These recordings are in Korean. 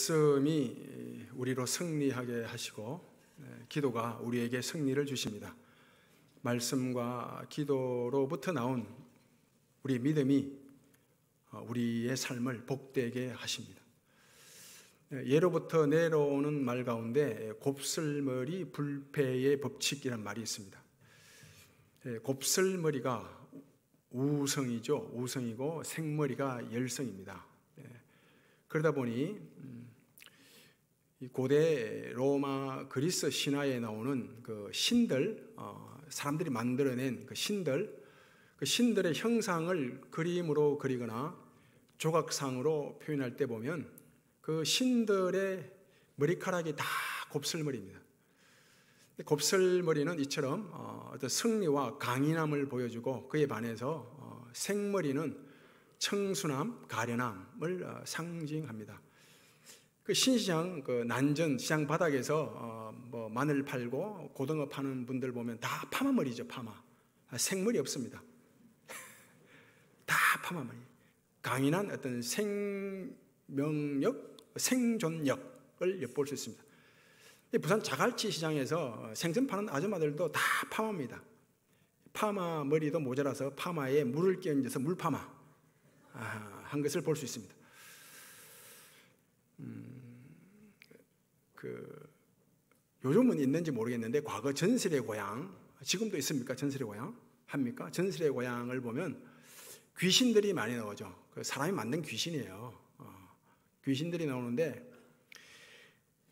말씀이 우리로 승리하게 하시고 기도가 우리에게 승리를 주십니다. 말씀과 기도로부터 나온 우리 믿음이 우리의 삶을 복되게 하십니다. 예로부터 내려오는 말 가운데 곱슬머리 불패의 법칙이라는 말이 있습니다. 곱슬머리가 우성이죠. 우성이고 생머리가 열성입니다. 그러다 보니 고대 로마 그리스 신화에 나오는 그 신들, 사람들이 만들어낸 그 신들의 형상을 그림으로 그리거나 조각상으로 표현할 때 보면 그 신들의 머리카락이 다 곱슬머리입니다. 곱슬머리는 이처럼 어떤 승리와 강인함을 보여주고, 그에 반해서 생머리는 청순함, 가련함을 상징합니다. 그 신시장, 그 난전 시장 바닥에서 뭐 마늘 팔고 고등어 파는 분들 보면 다 파마머리죠, 파마. 생머리 없습니다. 다 파마머리. 강인한 어떤 생명력, 생존력을 엿볼 수 있습니다. 부산 자갈치 시장에서 생선 파는 아줌마들도 다 파마입니다. 파마 머리도 모자라서 파마에 물을 끼얹어서 물파마 한 것을 볼 수 있습니다. 요즘은 있는지 모르겠는데 과거 전설의 고향, 지금도 있습니까? 전설의 고향 합니까? 전설의 고향을 보면 귀신들이 많이 나오죠. 그 사람이 만든 귀신이에요. 귀신들이 나오는데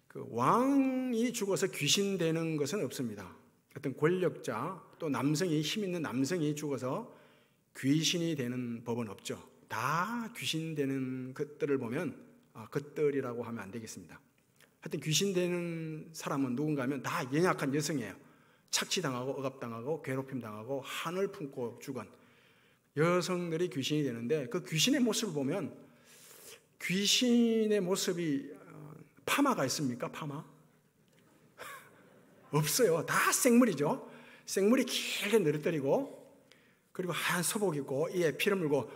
그 왕이 죽어서 귀신 되는 것은 없습니다. 어떤 권력자, 또 남성이, 힘 있는 남성이 죽어서 귀신이 되는 법은 없죠. 다 귀신 되는 것들을 보면 것들이라고 하면 안 되겠습니다. 하여튼 귀신 되는 사람은 누군가 하면 다 연약한 여성이에요. 착취당하고 억압당하고 괴롭힘당하고 한을 품고 죽은 여성들이 귀신이 되는데, 그 귀신의 모습을 보면 귀신의 모습이 파마가 있습니까? 파마? 없어요. 다 생머리죠. 생머리 길게 늘어뜨리고, 그리고 하얀 소복 입고 이에 피를 물고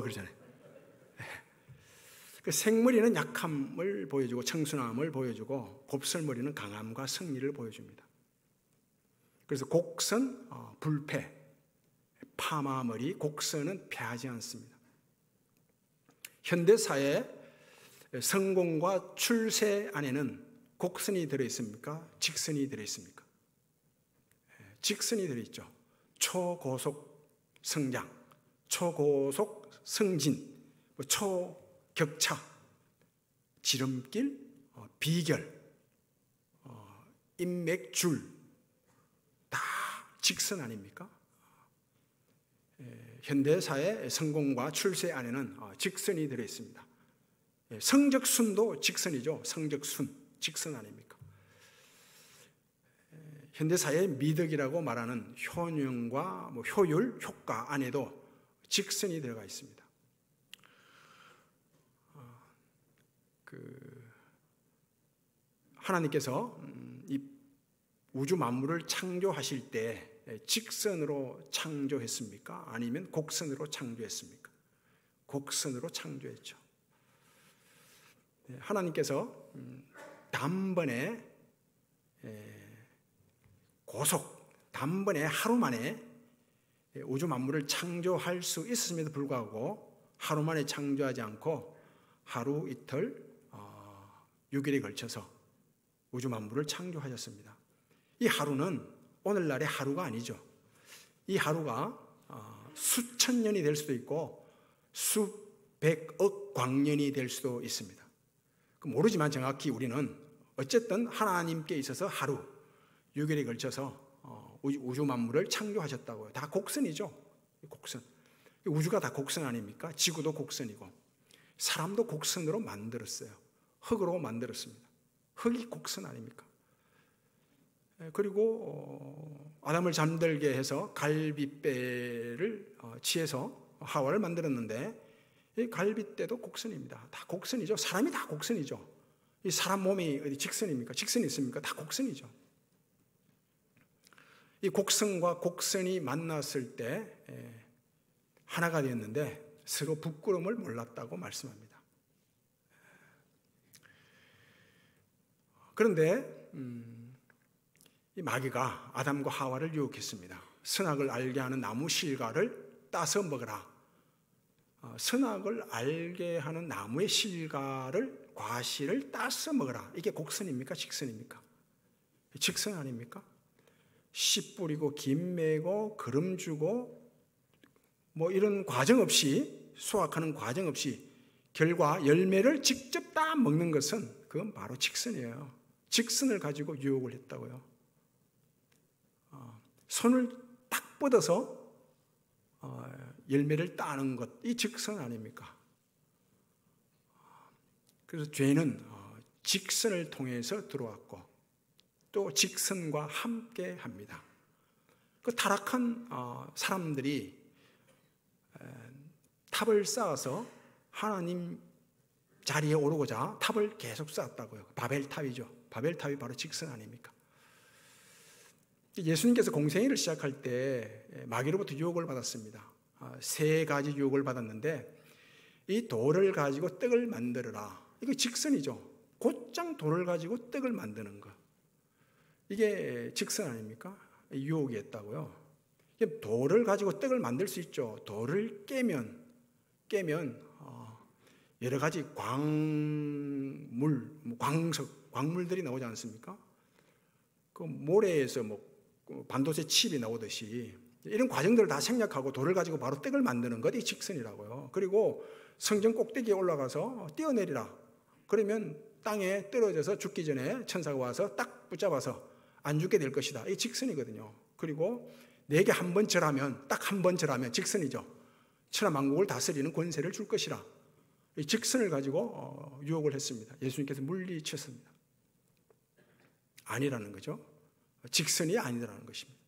그러잖아요. 그 생머리는 약함을 보여주고 청순함을 보여주고, 곱슬머리는 강함과 승리를 보여줍니다. 그래서 곡선, 불패, 파마머리, 곡선은 패하지 않습니다. 현대사회 성공과 출세 안에는 곡선이 들어있습니까? 직선이 들어있습니까? 직선이 들어있죠. 초고속 성장, 초고속 승진, 초격차, 지름길, 비결, 인맥줄, 다 직선 아닙니까? 현대사회 성공과 출세 안에는 직선이 들어있습니다. 성적순도 직선이죠. 성적순, 직선 아닙니까? 현대사회의 미덕이라고 말하는 효능과 효율, 효과 안에도 직선이 들어가 있습니다. 하나님께서 이 우주 만물을 창조하실 때 직선으로 창조했습니까? 아니면 곡선으로 창조했습니까? 곡선으로 창조했죠. 하나님께서 단번에 단번에 하루 만에 우주 만물을 창조할 수 있었음에도 불구하고 하루 만에 창조하지 않고 하루 이틀 6일에 걸쳐서 우주 만물을 창조하셨습니다. 이 하루는 오늘날의 하루가 아니죠. 이 하루가 수천 년이 될 수도 있고 수백억 광년이 될 수도 있습니다. 모르지만 정확히 우리는 어쨌든 하나님께 있어서 하루 6일에 걸쳐서 우주 만물을 창조하셨다고요. 다 곡선이죠. 곡선. 우주가 다 곡선 아닙니까? 지구도 곡선이고 사람도 곡선으로 만들었어요. 흙으로 만들었습니다. 흙이 곡선 아닙니까? 그리고 아담을 잠들게 해서 갈빗배를 취해서 하와를 만들었는데, 이 갈빗대도 곡선입니다. 다 곡선이죠. 사람이 다 곡선이죠. 이 사람 몸이 어디 직선입니까? 직선이 있습니까? 다 곡선이죠. 이 곡선과 곡선이 만났을 때 하나가 되었는데 서로 부끄러움을 몰랐다고 말씀합니다. 그런데 이 마귀가 아담과 하와를 유혹했습니다. 선악을 알게 하는 나무 실과를 따서 먹으라. 선악을 알게 하는 나무의 실과를, 과실을 따서 먹으라. 이게 곡선입니까? 직선입니까? 직선 아닙니까? 씨 뿌리고 김 매고 거름 주고 뭐 이런 과정 없이, 수확하는 과정 없이 결과 열매를 직접 따 먹는 것은 그건 바로 직선이에요. 직선을 가지고 유혹을 했다고요. 손을 딱 뻗어서 열매를 따는 것, 이 직선 아닙니까? 그래서 죄는 직선을 통해서 들어왔고 또 직선과 함께 합니다. 그 타락한 사람들이 탑을 쌓아서 하나님 자리에 오르고자 탑을 계속 쌓았다고요. 바벨탑이죠. 바벨탑이 바로 직선 아닙니까? 예수님께서 공생애를 시작할 때 마귀로부터 유혹을 받았습니다. 3가지 유혹을 받았는데 이 돌을 가지고 떡을 만들어라. 이거 직선이죠. 곧장 돌을 가지고 떡을 만드는 것. 이게 직선 아닙니까? 유혹이었다고요. 돌을 가지고 떡을 만들 수 있죠. 돌을 깨면 여러 가지 광물, 광석, 광물들이 나오지 않습니까? 그 모래에서 뭐 반도체 칩이 나오듯이 이런 과정들을 다 생략하고 돌을 가지고 바로 떡을 만드는 것이 직선이라고요. 그리고 성전 꼭대기에 올라가서 뛰어내리라. 그러면 땅에 떨어져서 죽기 전에 천사가 와서 딱 붙잡아서 안 죽게 될 것이다. 이게 직선이거든요. 그리고 내게 한 번 절하면, 딱 한 번 절하면 직선이죠. 천하만국을 다스리는 권세를 줄 것이라. 이 직선을 가지고 유혹을 했습니다. 예수님께서 물리쳤습니다. 아니라는 거죠. 직선이 아니라는 것입니다.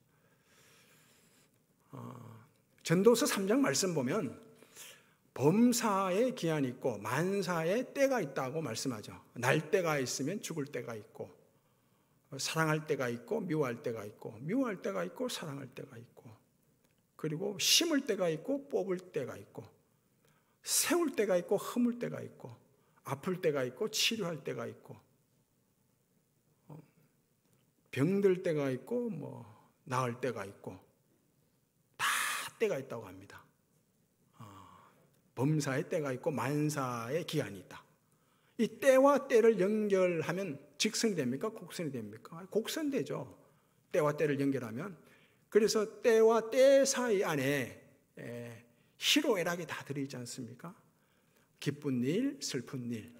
전도서 3장 말씀 보면 범사의 기한이 있고 만사의 때가 있다고 말씀하죠. 날 때가 있으면 죽을 때가 있고 사랑할 때가 있고 미워할 때가 있고 미워할 때가 있고 사랑할 때가 있고 그리고 심을 때가 있고 뽑을 때가 있고 세울 때가 있고 허물 때가 있고 아플 때가 있고 치료할 때가 있고 병들 때가 있고 뭐 나을 때가 있고 다 때가 있다고 합니다. 범사의 때가 있고 만사의 기한이 있다. 이 때와 때를 연결하면 직선이 됩니까? 곡선이 됩니까? 곡선되죠. 때와 때를 연결하면. 그래서 때와 때 사이 안에 희로애락이 다 들어있지 않습니까? 기쁜 일, 슬픈 일,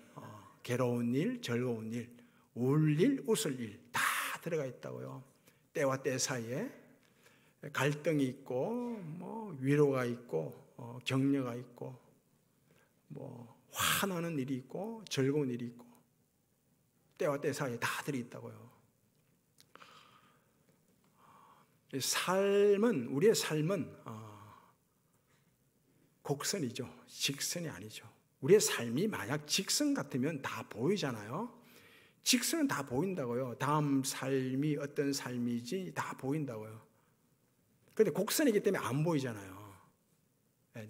괴로운 일, 즐거운 일, 울 일, 웃을 일 다 들어가 있다고요. 때와 때 사이에 갈등이 있고 뭐 위로가 있고 격려가 있고 뭐 화나는 일이 있고 즐거운 일이 있고 때와 때 사이에 다 들어있다고요. 우리의 삶은 곡선이죠. 직선이 아니죠. 우리의 삶이 만약 직선 같으면 다 보이잖아요. 직선은 다 보인다고요. 다음 삶이 어떤 삶이지 다 보인다고요. 그런데 곡선이기 때문에 안 보이잖아요.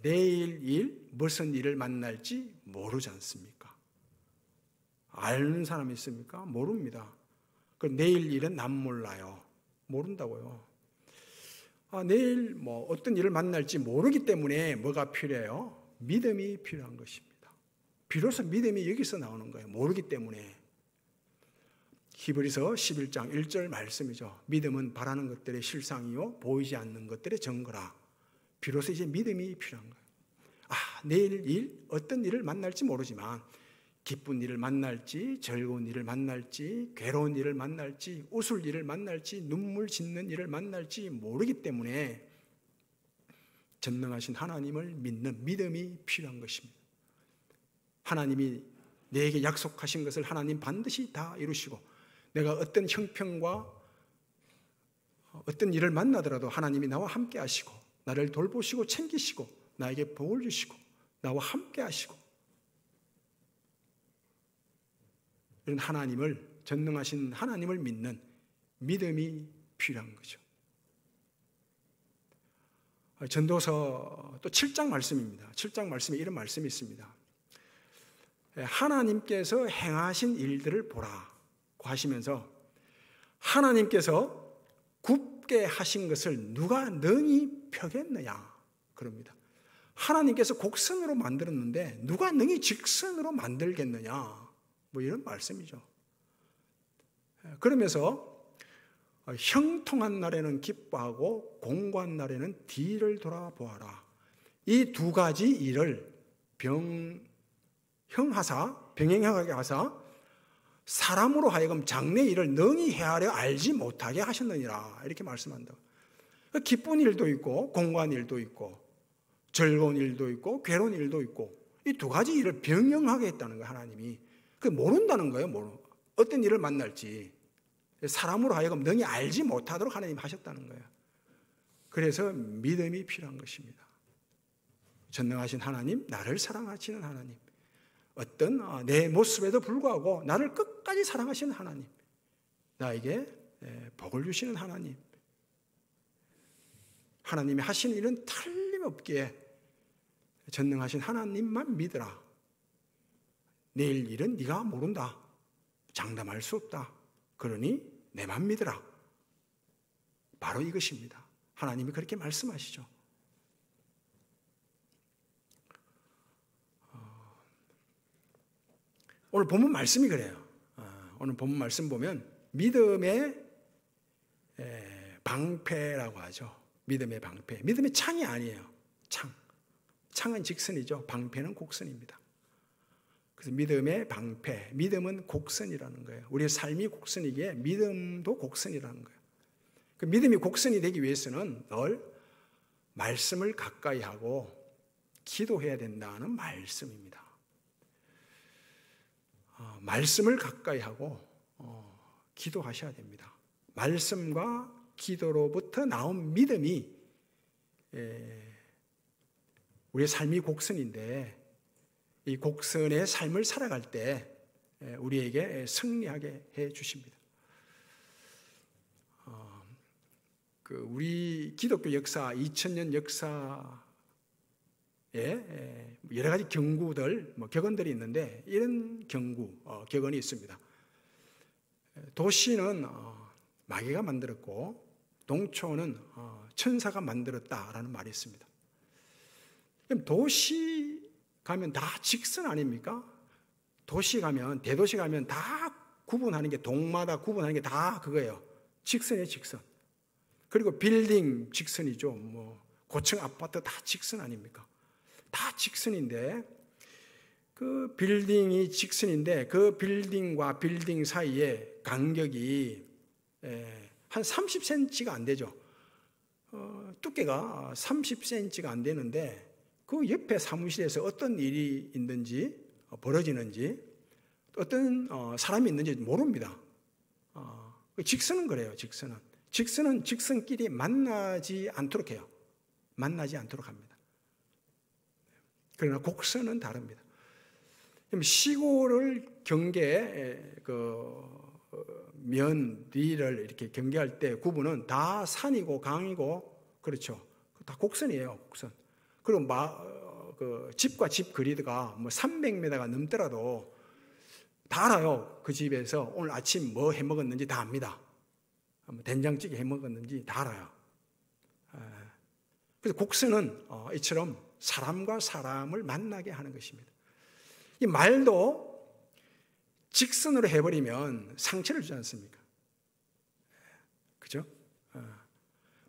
내일 일, 무슨 일을 만날지 모르지 않습니까? 아는 사람이 있습니까? 모릅니다. 그럼 내일 일은 난 몰라요. 모른다고요. 내일 뭐 어떤 일을 만날지 모르기 때문에 뭐가 필요해요? 믿음이 필요한 것입니다. 비로소 믿음이 여기서 나오는 거예요. 모르기 때문에. 히브리서 11장 1절 말씀이죠. 믿음은 바라는 것들의 실상이요 보이지 않는 것들의 증거라. 비로소 이제 믿음이 필요한 거예요. 내일 일, 어떤 일을 만날지 모르지만 기쁜 일을 만날지 즐거운 일을 만날지 괴로운 일을 만날지 웃을 일을 만날지 눈물 짓는 일을 만날지 모르기 때문에 전능하신 하나님을 믿는 믿음이 필요한 것입니다. 하나님이 내게 약속하신 것을 하나님 반드시 다 이루시고 내가 어떤 형편과 어떤 일을 만나더라도 하나님이 나와 함께 하시고 나를 돌보시고 챙기시고 나에게 복을 주시고 나와 함께 하시고 이런 하나님을 전능하신 하나님을 믿는 믿음이 필요한 거죠. 전도서 또 7장 말씀입니다. 7장 말씀에 이런 말씀이 있습니다. 하나님께서 행하신 일들을 보라. 하시면서 하나님께서 굽게 하신 것을 누가 능히 펴겠느냐 그럽니다. 하나님께서 곡선으로 만들었는데 누가 능히 직선으로 만들겠느냐 뭐 이런 말씀이죠. 그러면서 형통한 날에는 기뻐하고 공고한 날에는 뒤를 돌아보아라. 이 두 가지 일을 병행하게 하사 사람으로 하여금 장래 일을 능히 헤아려 알지 못하게 하셨느니라 이렇게 말씀한다. 기쁜 일도 있고 공고한 일도 있고 즐거운 일도 있고 괴로운 일도 있고 이 두 가지 일을 병행하게 했다는 거예요. 하나님이. 그 모른다는 거예요. 어떤 일을 만날지 사람으로 하여금 능히 알지 못하도록 하나님이 하셨다는 거예요. 그래서 믿음이 필요한 것입니다. 전능하신 하나님, 나를 사랑하시는 하나님, 어떤 내 모습에도 불구하고 나를 끝까지 사랑하시는 하나님, 나에게 복을 주시는 하나님, 하나님이 하신 일은 틀림없기에 전능하신 하나님만 믿으라. 내일 일은 네가 모른다. 장담할 수 없다. 그러니 내만 믿으라. 바로 이것입니다. 하나님이 그렇게 말씀하시죠. 오늘 본문 말씀이 그래요. 오늘 본문 말씀 보면 믿음의 방패라고 하죠. 믿음의 방패. 믿음의 창이 아니에요. 창은 직선이죠. 방패는 곡선입니다. 그래서 믿음의 방패. 믿음은 곡선이라는 거예요. 우리의 삶이 곡선이기에 믿음도 곡선이라는 거예요. 그 믿음이 곡선이 되기 위해서는 늘 말씀을 가까이 하고 기도해야 된다는 말씀입니다. 말씀을 가까이 하고 기도하셔야 됩니다. 말씀과 기도로부터 나온 믿음이 우리의 삶이 곡선인데 이 곡선의 삶을 살아갈 때 우리에게 승리하게 해 주십니다. 우리 기독교 역사, 2000년 역사에 여러 가지 경구들, 격언들이 있는데 이런 격언이 있습니다. 도시는 마귀가 만들었고 농촌은 천사가 만들었다라는 말이 있습니다. 그럼 도시 가면 다 직선 아닙니까? 도시 가면, 대도시 가면 다 구분하는 게, 동마다 구분하는 게 다 그거예요. 직선이에요, 직선. 그리고 빌딩 직선이죠. 고층 아파트 다 직선 아닙니까? 다 직선인데, 그 빌딩이 직선인데, 그 빌딩과 빌딩 사이에 간격이 한 30cm가 안 되죠. 두께가 30cm가 안 되는데, 그 옆에 사무실에서 어떤 일이 있는지, 벌어지는지, 어떤 사람이 있는지 모릅니다. 직선은 그래요, 직선은. 직선은 직선끼리 만나지 않도록 해요. 만나지 않도록 합니다. 그러나 곡선은 다릅니다. 시골을 면리를 이렇게 경계할 때 구분은 다 산이고 강이고, 그렇죠. 다 곡선이에요, 곡선. 그리고 집과 집 거리가 300m가 넘더라도 다 알아요. 그 집에서 오늘 아침 뭐 해 먹었는지 다 압니다. 된장찌개 해 먹었는지 다 알아요. 그래서 곡선은 이처럼 사람과 사람을 만나게 하는 것입니다. 이 말도 직선으로 해버리면 상처를 주지 않습니까? 그죠?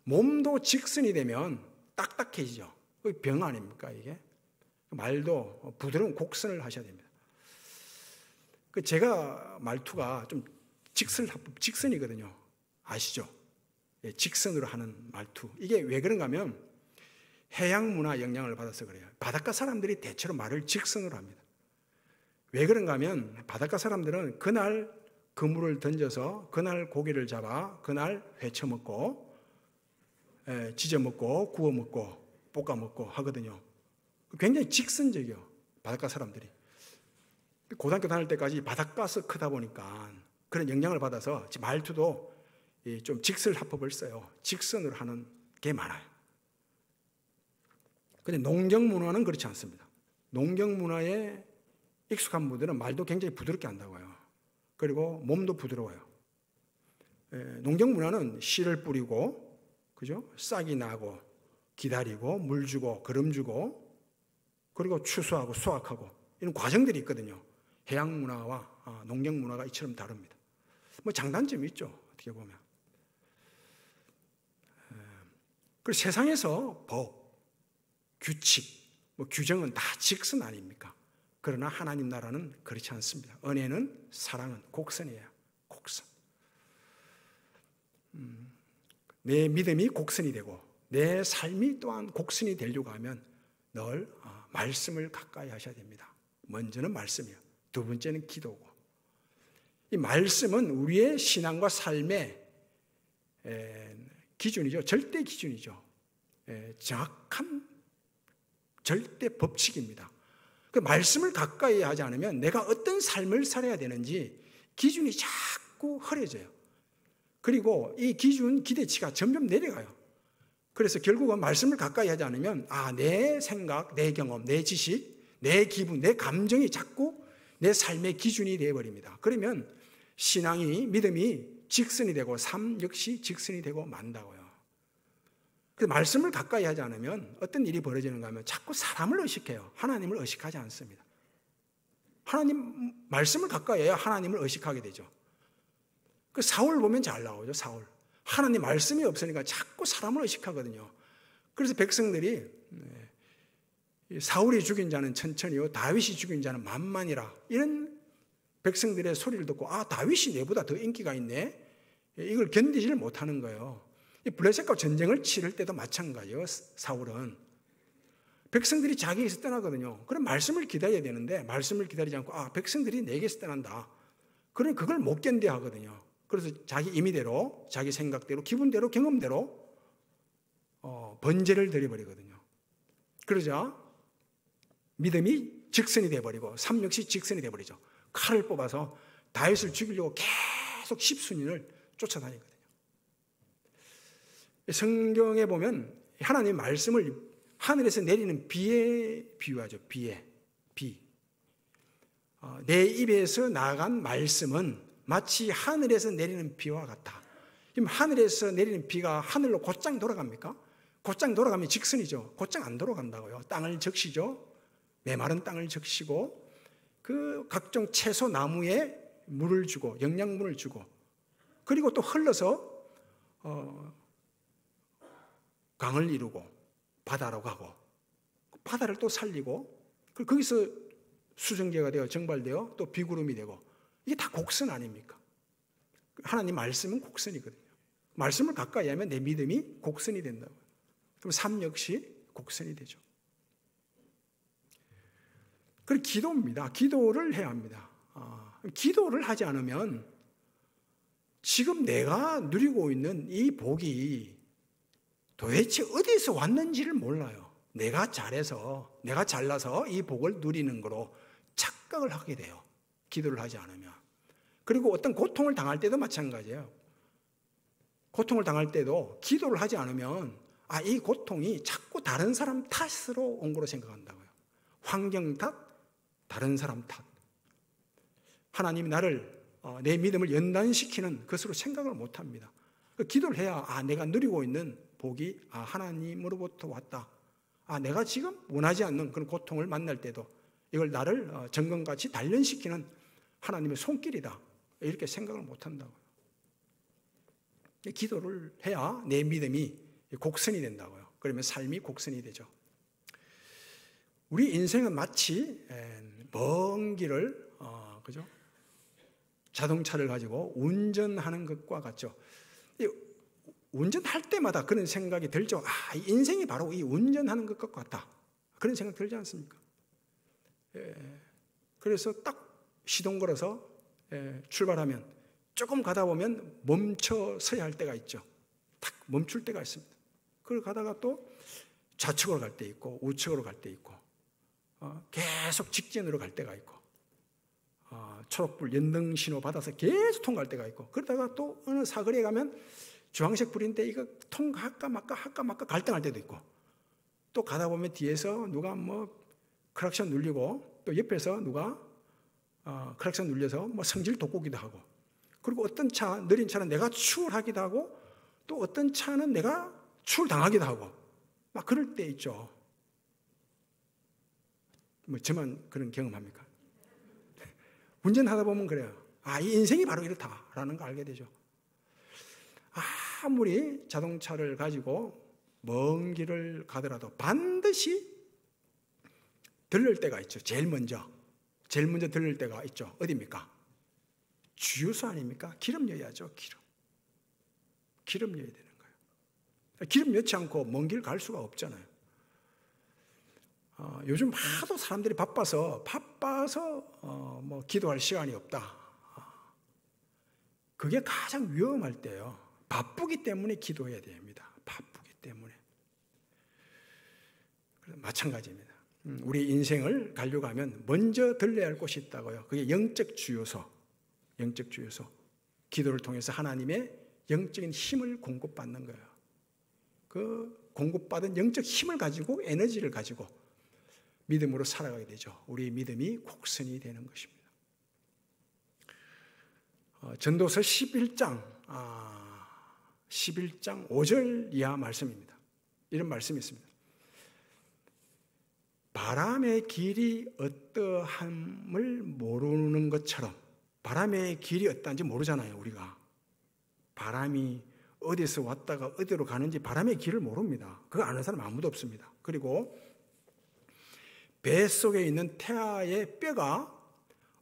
몸도 직선이 되면 딱딱해지죠. 그게 병 아닙니까, 이게? 말도 부드러운 곡선을 하셔야 됩니다. 제가 말투가 좀 직선이거든요. 아시죠? 직선으로 하는 말투. 이게 왜 그런가 하면 해양 문화 영향을 받아서 그래요. 바닷가 사람들이 대체로 말을 직선으로 합니다. 왜 그런가 하면 바닷가 사람들은 그날 그물을 던져서 그날 고기를 잡아 그날 회쳐 먹고 지져 먹고 구워 먹고 볶아 먹고 하거든요. 굉장히 직선적이에요. 바닷가 사람들이. 고등학교 다닐 때까지 바닷가에서 크다 보니까 그런 영향을 받아서 말투도 좀 직설합법을 써요. 직선으로 하는 게 많아요. 근데 농경 문화는 그렇지 않습니다. 농경 문화에 익숙한 분들은 말도 굉장히 부드럽게 한다고요. 그리고 몸도 부드러워요. 농경 문화는 씨를 뿌리고, 그죠? 싹이 나고, 기다리고, 물 주고, 거름 주고, 그리고 추수하고 수확하고 이런 과정들이 있거든요. 해양 문화와 농경 문화가 이처럼 다릅니다. 뭐 장단점이 있죠. 어떻게 보면. 그리고 세상에서 법, 규칙, 뭐 규정은 다 직선 아닙니까? 그러나 하나님 나라는 그렇지 않습니다. 은혜는, 사랑은 곡선이에요. 곡선. 내 믿음이 곡선이 되고 내 삶이 또한 곡선이 되려고 하면 늘 말씀을 가까이 하셔야 됩니다. 먼저는 말씀이요. 두 번째는 기도고. 이 말씀은 우리의 신앙과 삶의 기준이죠. 절대 기준이죠. 정확한 절대 법칙입니다. 그 말씀을 가까이 하지 않으면 내가 어떤 삶을 살아야 되는지 기준이 자꾸 흐려져요. 그리고 이 기준 기대치가 점점 내려가요. 그래서 결국은 말씀을 가까이 하지 않으면 내 생각, 내 경험, 내 지식, 내 기분, 내 감정이 자꾸 내 삶의 기준이 되어버립니다. 그러면 신앙이, 믿음이 직선이 되고 삶 역시 직선이 되고 만다고요. 그 말씀을 가까이 하지 않으면 어떤 일이 벌어지는가 하면 자꾸 사람을 의식해요. 하나님을 의식하지 않습니다. 하나님 말씀을 가까이 해야 하나님을 의식하게 되죠. 그 사울 보면 잘 나오죠. 사울. 하나님 말씀이 없으니까 자꾸 사람을 의식하거든요. 그래서 백성들이 사울이 죽인 자는 천천히요, 다윗이 죽인 자는 만만이라, 이런 백성들의 소리를 듣고 다윗이 내보다 더 인기가 있네, 이걸 견디지를 못하는 거예요. 이 블레셋과 전쟁을 치를 때도 마찬가지예요. 사울은 백성들이 자기에게서 떠나거든요. 그럼 말씀을 기다려야 되는데 말씀을 기다리지 않고 백성들이 내게서 떠난다, 그러니 그걸 못 견뎌 하거든요. 그래서 자기 임의대로, 자기 생각대로, 기분대로, 경험대로 번제를 드려버리거든요. 그러자 믿음이 직선이 돼버리고 삶 역시 직선이 돼버리죠. 칼을 뽑아서 다윗을 죽이려고 계속 십수년을 쫓아다니거든요. 성경에 보면 하나님의 말씀을 하늘에서 내리는 비에 비유하죠. 비에. 비. 내 입에서 나간 말씀은 마치 하늘에서 내리는 비와 같다. 지금 하늘에서 내리는 비가 하늘로 곧장 돌아갑니까? 곧장 돌아가면 직선이죠. 곧장 안 돌아간다고요. 땅을 적시죠. 메마른 땅을 적시고 그 각종 채소 나무에 물을 주고 영양분을 주고, 그리고 또 흘러서 강을 이루고 바다로 가고 바다를 또 살리고 거기서 수정계가 되어 정발되어 또 비구름이 되고, 이게 다 곡선 아닙니까? 하나님 말씀은 곡선이거든요. 말씀을 가까이 하면 내 믿음이 곡선이 된다고요. 그럼 삶 역시 곡선이 되죠. 그리고 기도입니다. 기도를 해야 합니다. 기도를 하지 않으면 지금 내가 누리고 있는 이 복이 도대체 어디서 왔는지를 몰라요. 내가 잘해서, 내가 잘나서 이 복을 누리는 거로 착각을 하게 돼요. 기도를 하지 않으면. 그리고 어떤 고통을 당할 때도 마찬가지예요. 고통을 당할 때도 기도를 하지 않으면 이 고통이 자꾸 다른 사람 탓으로 온 거로 생각한다고요. 환경 탓, 다른 사람 탓. 하나님이 나를, 내 믿음을 연단시키는 것으로 생각을 못합니다. 기도를 해야 내가 누리고 있는 복이 하나님으로부터 왔다. 내가 지금 원하지 않는 그런 고통을 만날 때도 이걸 나를 정금같이 단련시키는 하나님의 손길이다, 이렇게 생각을 못한다고요. 기도를 해야 내 믿음이 곡선이 된다고요. 그러면 삶이 곡선이 되죠. 우리 인생은 마치 먼 길을 그죠? 자동차를 가지고 운전하는 것과 같죠. 운전할 때마다 그런 생각이 들죠. 인생이 바로 이 운전하는 것과 같다, 그런 생각 들지 않습니까? 그래서 딱 시동 걸어서 출발하면 조금 가다 보면 멈춰 서야 할 때가 있죠. 딱 멈출 때가 있습니다. 그걸 가다가 또 좌측으로 갈 때 있고 우측으로 갈 때 있고 계속 직진으로 갈 때가 있고 초록불 연등 신호 받아서 계속 통과할 때가 있고, 그러다가 또 어느 사거리에 가면 주황색 불인데 이거 통과할까 말까 갈등할 때도 있고, 또 가다 보면 뒤에서 누가 크락션 눌리고 또 옆에서 누가 클락션 눌려서 뭐 성질 돋구기도 하고, 그리고 어떤 느린 차는 내가 추월하기도 하고, 또 어떤 차는 내가 추월당하기도 하고, 막 그럴 때 있죠. 뭐 저만 그런 경험합니까? 운전하다 보면 그래요. 이 인생이 바로 이렇다라는 걸 알게 되죠. 아무리 자동차를 가지고 먼 길을 가더라도 반드시 들릴 때가 있죠. 제일 먼저 들릴 때가 있죠. 어디입니까? 주유소 아닙니까? 기름 넣어야죠. 기름 넣어야 되는 거예요. 기름 넣지 않고 먼 길 갈 수가 없잖아요. 요즘 하도 사람들이 바빠서 뭐 기도할 시간이 없다. 그게 가장 위험할 때예요. 바쁘기 때문에 기도해야 됩니다. 바쁘기 때문에. 마찬가지입니다. 우리 인생을 가려고 하면 먼저 들려야 할 곳이 있다고요. 그게 영적 주요소. 기도를 통해서 하나님의 영적인 힘을 공급받는 거예요. 그 공급받은 영적 힘을 가지고, 에너지를 가지고 믿음으로 살아가게 되죠. 우리 믿음이 곡선이 되는 것입니다. 전도서 11장 5절 이하 말씀입니다. 이런 말씀이 있습니다. 바람의 길이 어떠함을 모르는 것처럼, 바람의 길이 어떠한지 모르잖아요, 우리가. 바람이 어디서 왔다가 어디로 가는지 바람의 길을 모릅니다. 그거 아는 사람 아무도 없습니다. 그리고 뱃속에 있는 태아의 뼈가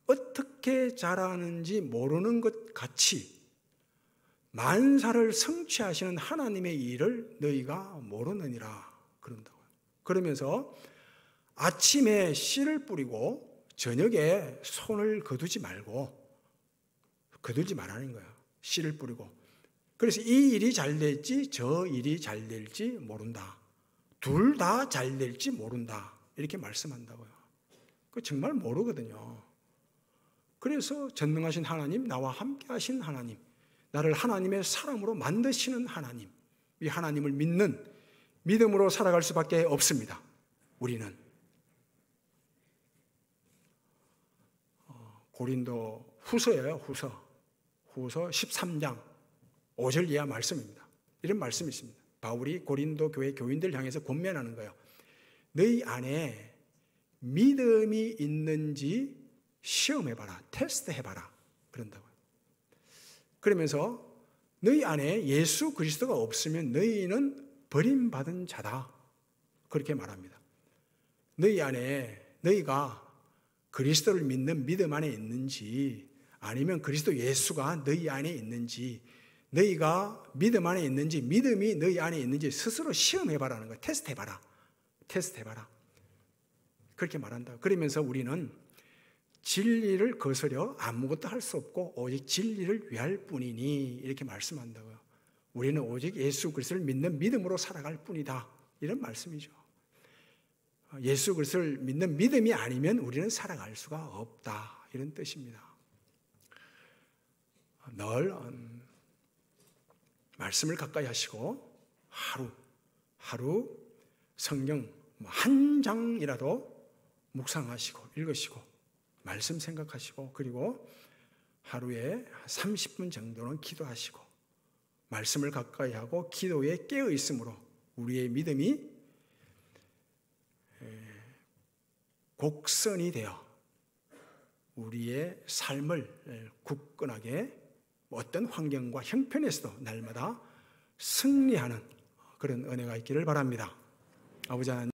어떻게 자라는지 모르는 것 같이 만사를 성취하시는 하나님의 일을 너희가 모르느니라 그런다고요. 그러면서 아침에 씨를 뿌리고 저녁에 손을 거두지 말라는 거예요. 씨를 뿌리고. 그래서 이 일이 잘 될지 저 일이 잘 될지 모른다. 둘 다 잘 될지 모른다. 이렇게 말씀한다고요. 그 정말 모르거든요. 그래서 전능하신 하나님, 나와 함께 하신 하나님, 나를 하나님의 사람으로 만드시는 하나님, 이 하나님을 믿는 믿음으로 살아갈 수밖에 없습니다. 우리는. 고린도 후서예요. 후서 13장 5절 이하 말씀입니다. 이런 말씀이 있습니다. 바울이 고린도 교회 교인들 향해서 권면하는 거예요. 너희 안에 믿음이 있는지 시험해봐라. 테스트해봐라. 그런다고요. 그러면서 너희 안에 예수 그리스도가 없으면 너희는 버림받은 자다. 그렇게 말합니다. 너희 안에 너희가 그리스도를 믿는 믿음 안에 있는지, 아니면 그리스도 예수가 너희 안에 있는지, 너희가 믿음 안에 있는지, 믿음이 너희 안에 있는지 스스로 시험해봐라는 거예요. 테스트해봐라. 그렇게 말한다. 그러면서 우리는 진리를 거스려 아무것도 할 수 없고 오직 진리를 위할 뿐이니 이렇게 말씀한다고요. 우리는 오직 예수 그리스도를 믿는 믿음으로 살아갈 뿐이다. 이런 말씀이죠. 예수 그리스도를 믿는 믿음이 아니면 우리는 살아갈 수가 없다. 이런 뜻입니다. 늘 말씀을 가까이 하시고 하루 성경 한 장이라도 묵상하시고 읽으시고 말씀 생각하시고, 그리고 하루에 30분 정도는 기도하시고 말씀을 가까이 하고 기도에 깨어 있으므로 우리의 믿음이 곡선이 되어 우리의 삶을 굳건하게 어떤 환경과 형편에서도 날마다 승리하는 그런 은혜가 있기를 바랍니다. 아버지 하나님,